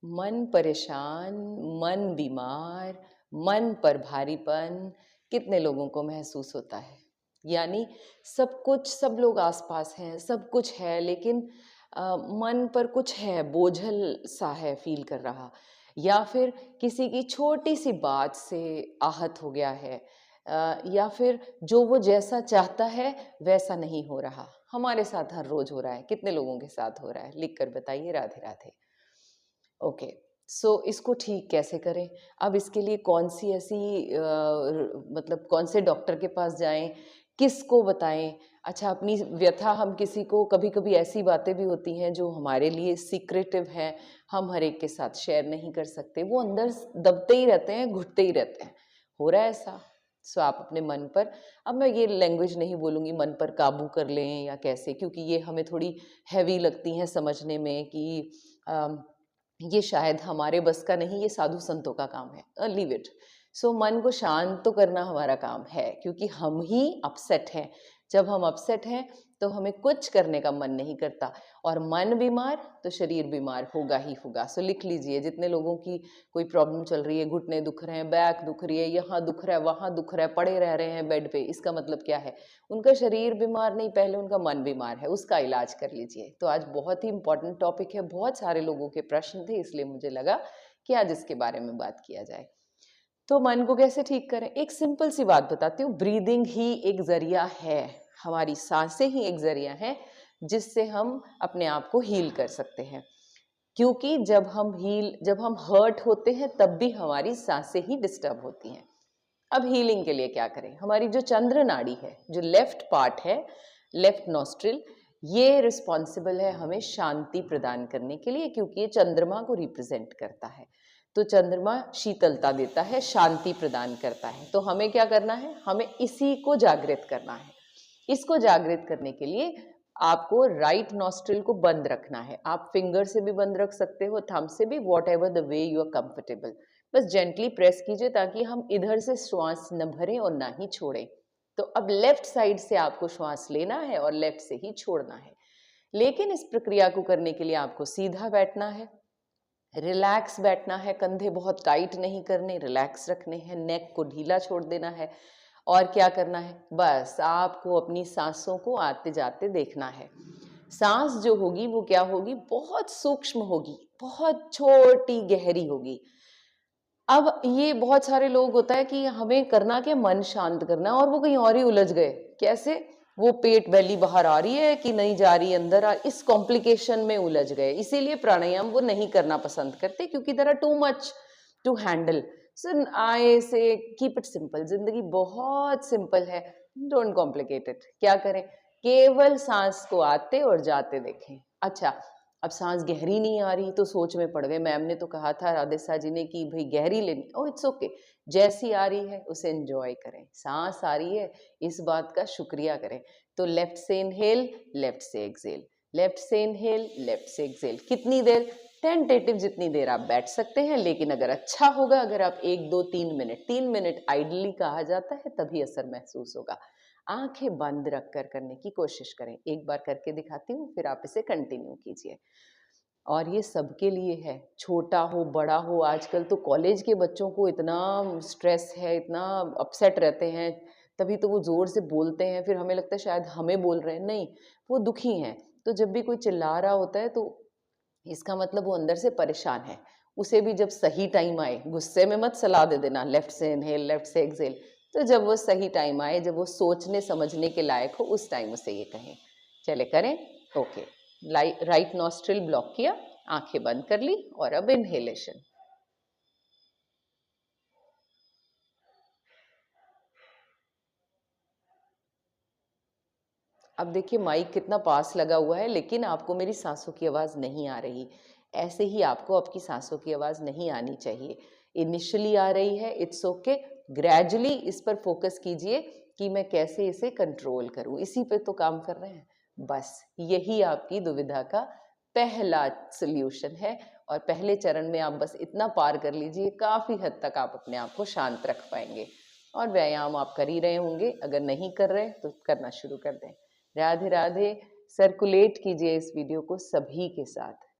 मन परेशान, मन बीमार, मन पर भारीपन कितने लोगों को महसूस होता है। यानी सब कुछ, सब लोग आसपास हैं, सब कुछ है, लेकिन मन पर कुछ है, बोझल सा है फील कर रहा, या फिर किसी की छोटी सी बात से आहत हो गया है, या फिर जो वो जैसा चाहता है वैसा नहीं हो रहा। हमारे साथ हर रोज हो रहा है, कितने लोगों के साथ हो रहा है, लिख कर बताइए। राधे राधे। ओके, सो इसको ठीक कैसे करें? अब इसके लिए कौन सी ऐसी मतलब कौन से डॉक्टर के पास जाएं, किसको बताएं? अच्छा, अपनी व्यथा हम किसी को, कभी कभी ऐसी बातें भी होती हैं जो हमारे लिए सीक्रेटिव हैं, हम हर एक के साथ शेयर नहीं कर सकते, वो अंदर दबते ही रहते हैं, घुटते ही रहते हैं। हो रहा है ऐसा? सो आप अपने मन पर, अब मैं ये लैंग्वेज नहीं बोलूँगी मन पर काबू कर लें या कैसे, क्योंकि ये हमें थोड़ी हैवी लगती हैं समझने में कि ये शायद हमारे बस का नहीं, ये साधु संतों का काम है। Leave it. सो मन को शांत तो करना हमारा काम है, क्योंकि हम ही अपसेट हैं। जब हम अपसेट हैं तो हमें कुछ करने का मन नहीं करता, और मन बीमार तो शरीर बीमार होगा ही होगा। सो लिख लीजिए, जितने लोगों की कोई प्रॉब्लम चल रही है, घुटने दुख रहे हैं, बैक दुख रही है, यहाँ दुख रहा है, वहाँ दुख रहा है, पड़े रह रहे हैं बेड पे, इसका मतलब क्या है? उनका शरीर बीमार नहीं, पहले उनका मन बीमार है, उसका इलाज कर लीजिए। तो आज बहुत ही इंपॉर्टेंट टॉपिक है, बहुत सारे लोगों के प्रश्न थे, इसलिए मुझे लगा कि आज इसके बारे में बात किया जाए। तो मन को कैसे ठीक करें? एक सिंपल सी बात बताती हूँ, ब्रीदिंग ही एक जरिया है, हमारी सांसें ही एक जरिया है जिससे हम अपने आप को हील कर सकते हैं। क्योंकि जब हम हर्ट होते हैं तब भी हमारी सांसें ही डिस्टर्ब होती हैं। अब हीलिंग के लिए क्या करें? हमारी जो चंद्र नाड़ी है, जो लेफ्ट पार्ट है, लेफ्ट नॉस्ट्रिल, ये रिस्पॉन्सिबल है हमें शांति प्रदान करने के लिए, क्योंकि ये चंद्रमा को रिप्रेजेंट करता है। तो चंद्रमा शीतलता देता है, शांति प्रदान करता है। तो हमें क्या करना है? हमें इसी को जागृत करना है। इसको जागृत करने के लिए आपको राइट नॉस्ट्रिल को बंद रखना है। आप फिंगर से भी बंद रख सकते हो, थंब से भी, whatever the way you are comfortable. बस जेंटली प्रेस कीजिए ताकि हम इधर से श्वास न भरें और ना ही छोड़ें। तो अब लेफ्ट साइड से आपको श्वास लेना है और लेफ्ट से ही छोड़ना है। लेकिन इस प्रक्रिया को करने के लिए आपको सीधा बैठना है, रिलैक्स बैठना है, कंधे बहुत टाइट नहीं करने, रिलैक्स रखने हैं, नेक को ढीला छोड़ देना है। और क्या करना है? बस आपको अपनी सांसों को आते जाते देखना है। सांस जो होगी वो क्या होगी? बहुत सूक्ष्म होगी, बहुत छोटी गहरी होगी। अब ये बहुत सारे लोग होता है कि हमें करना क्या, मन शांत करना है, और वो कहीं और ही उलझ गए। कैसे? वो पेट बेली बाहर आ रही है कि नहीं जा रही अंदर, इस कॉम्प्लिकेशन में उलझ गए। इसीलिए प्राणायाम वो नहीं करना पसंद करते, क्योंकि there are too much to handle. So I say keep it simple. जिंदगी बहुत सिंपल है, डोंट कॉम्प्लिकेट इट। क्या करें? केवल सांस को आते और जाते देखें। अच्छा, अब सांस गहरी नहीं आ रही तो सोच में पड़ गए, मैम ने तो कहा था राधेसा जी ने कि भाई गहरी लेनी। ओ इट्स ओके, जैसी आ रही है उसे एंजॉय करें। सांस आ रही है, इस बात का शुक्रिया करें। तो लेफ्ट से इनहेल, लेफ्ट से एक्सेल, लेफ्ट से इनहेल, लेफ्ट से एक्सेल। कितनी देर? टेंटेटिव जितनी देर आप बैठ सकते हैं, लेकिन अगर अच्छा होगा अगर आप 1 2 3 मिनट, 3 मिनट आइडली कहा जाता है, तभी असर महसूस होगा। आंखें बंद रखकर करने की कोशिश करें। एक बार करके दिखाती हूँ, फिर आप इसे कंटिन्यू कीजिए। और ये सबके लिए है, छोटा हो बड़ा हो। आजकल तो कॉलेज के बच्चों को इतना स्ट्रेस है, इतना अपसेट रहते हैं, तभी तो वो ज़ोर से बोलते हैं, फिर हमें लगता है शायद हमें बोल रहे हैं, नहीं, वो दुखी हैं। तो जब भी कोई चिल्ला रहा होता है तो इसका मतलब वो अंदर से परेशान है। उसे भी जब सही टाइम आए, गुस्से में मत सलाह दे देना लेफ्ट से इनहेल, लेफ्ट से एक्सहेल। तो जब वो सही टाइम आए, जब वो सोचने समझने के लायक हो, उस टाइम उसे ये कहें। चले करें। ओके, राइट नॉस्ट्रिल ब्लॉक किया, आंखें बंद कर ली, और अब इनहेलेशन। अब देखिए माइक कितना पास लगा हुआ है, लेकिन आपको मेरी सांसों की आवाज़ नहीं आ रही। ऐसे ही आपको आपकी सांसों की आवाज़ नहीं आनी चाहिए। इनिशियली आ रही है, इट्स ओके। ग्रेजुअली इस पर फोकस कीजिए कि मैं कैसे इसे कंट्रोल करूं, इसी पे तो काम कर रहे हैं। बस यही आपकी दुविधा का पहला सोल्यूशन है, और पहले चरण में आप बस इतना पार कर लीजिए, काफ़ी हद तक आप अपने आप को शांत रख पाएंगे। और व्यायाम आप कर ही रहे होंगे, अगर नहीं कर रहे तो करना शुरू कर दें। राधे राधे। सर्कुलेट कीजिए इस वीडियो को सभी के साथ।